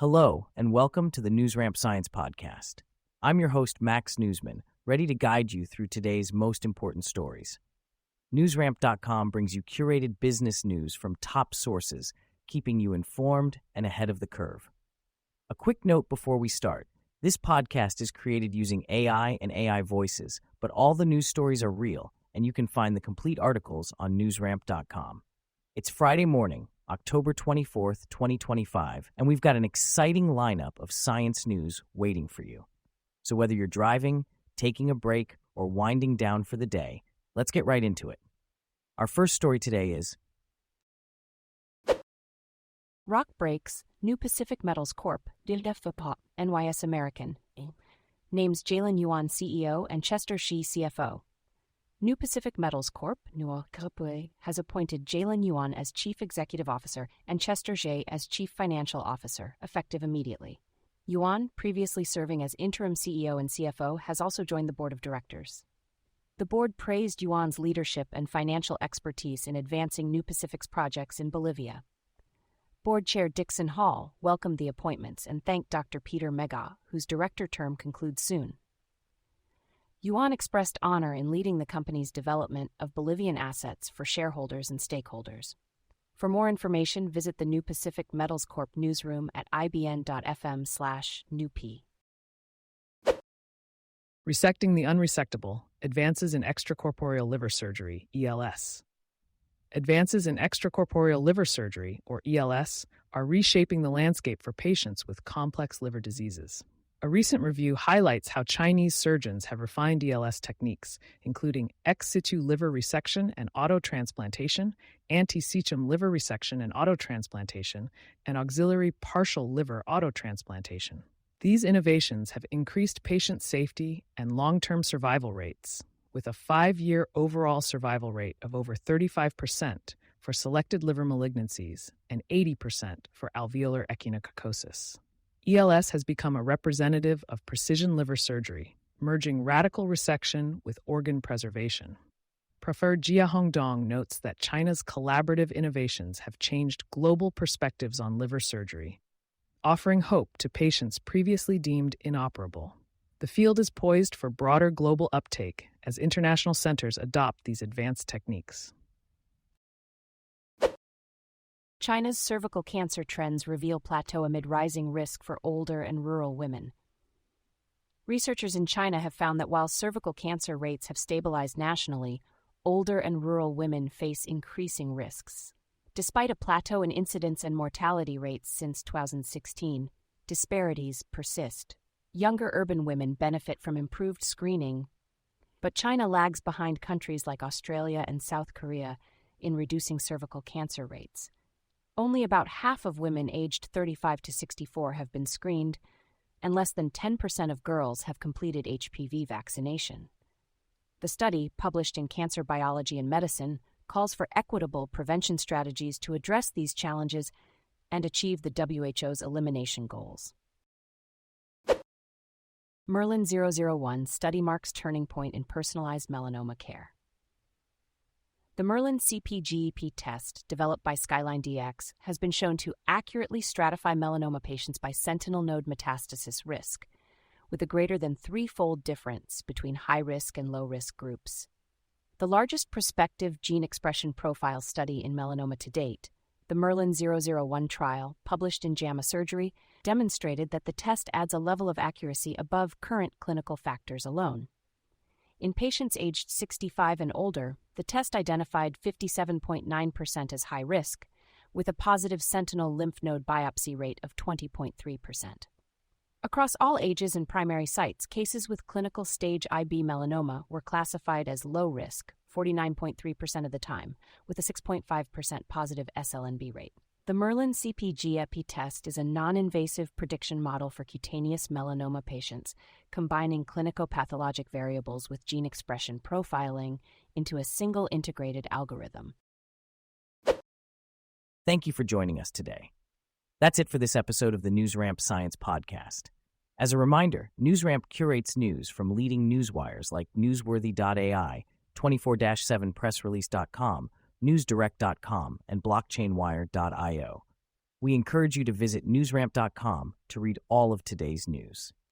Hello, and welcome to the NewsRamp Science Podcast. I'm your host, Max Newsman, ready to guide you through today's most important stories. NewsRamp.com brings you curated business news from top sources, keeping you informed and ahead of the curve. A quick note before we start. This podcast is created using AI and AI voices, but all the news stories are real, and you can find the complete articles on NewsRamp.com. It's Friday morning, October 24th, 2025, and we've got an exciting lineup of science news waiting for you. So whether you're driving, taking a break, or winding down for the day, let's get right into it. Our first story today is Rock breaks, new Pacific Metals Corp, NYS American, names Jalen Yuan CEO and Chester Xie CFO. New Pacific Metals Corp. has appointed Jalen Yuan as Chief Executive Officer and Chester Xie as Chief Financial Officer, effective immediately. Yuan, previously serving as interim CEO and CFO, has also joined the board of directors. The board praised Yuan's leadership and financial expertise in advancing New Pacific's projects in Bolivia. Board Chair Dixon Hall welcomed the appointments and thanked Dr. Peter Mega, whose director term concludes soon. Yuan expressed honor in leading the company's development of Bolivian assets for shareholders and stakeholders. For more information, visit the New Pacific Metals Corp newsroom at ibn.fm/newp. Resecting the unresectable, advances in extracorporeal liver surgery, ELS. Advances in extracorporeal liver surgery, or ELS, are reshaping the landscape for patients with complex liver diseases. A recent review highlights how Chinese surgeons have refined ELS techniques, including ex situ liver resection and autotransplantation, anti-cecum liver resection and autotransplantation, and auxiliary partial liver autotransplantation. These innovations have increased patient safety and long-term survival rates, with a 5-year overall survival rate of over 35% for selected liver malignancies and 80% for alveolar echinococosis. ELS has become a representative of precision liver surgery, merging radical resection with organ preservation. Professor Jia Hongdong notes that China's collaborative innovations have changed global perspectives on liver surgery, offering hope to patients previously deemed inoperable. The field is poised for broader global uptake as international centers adopt these advanced techniques. China's cervical cancer trends reveal plateau amid rising risk for older and rural women. Researchers in China have found that while cervical cancer rates have stabilized nationally, older and rural women face increasing risks. Despite a plateau in incidence and mortality rates since 2016, disparities persist. Younger urban women benefit from improved screening, but China lags behind countries like Australia and South Korea in reducing cervical cancer rates. Only about half of women aged 35 to 64 have been screened, and less than 10% of girls have completed HPV vaccination. The study, published in Cancer Biology and Medicine, calls for equitable prevention strategies to address these challenges and achieve the WHO's elimination goals. Merlin 001 study marks turning point in personalized melanoma care. The Merlin CP-GEP Test, developed by SkylineDx, has been shown to accurately stratify melanoma patients by sentinel node metastasis risk, with a greater than 3-fold difference between high-risk and low-risk groups. The largest prospective gene expression profile study in melanoma to date, the Merlin 001 trial, published in JAMA Surgery, demonstrated that the test adds a level of accuracy above current clinical factors alone. In patients aged 65 and older, the test identified 57.9% as high risk, with a positive sentinel lymph node biopsy rate of 20.3%. Across all ages and primary sites, cases with clinical stage IB melanoma were classified as low risk, 49.3% of the time, with a 6.5% positive SLNB rate. The Merlin CP-GEP Test is a non-invasive prediction model for cutaneous melanoma patients, combining clinicopathologic variables with gene expression profiling into a single integrated algorithm. Thank you for joining us today. That's it for this episode of the NewsRamp Science Podcast. As a reminder, NewsRamp curates news from leading newswires like Newsworthy.ai, 24/7pressrelease.com, newsdirect.com, and blockchainwire.io. We encourage you to visit newsramp.com to read all of today's news.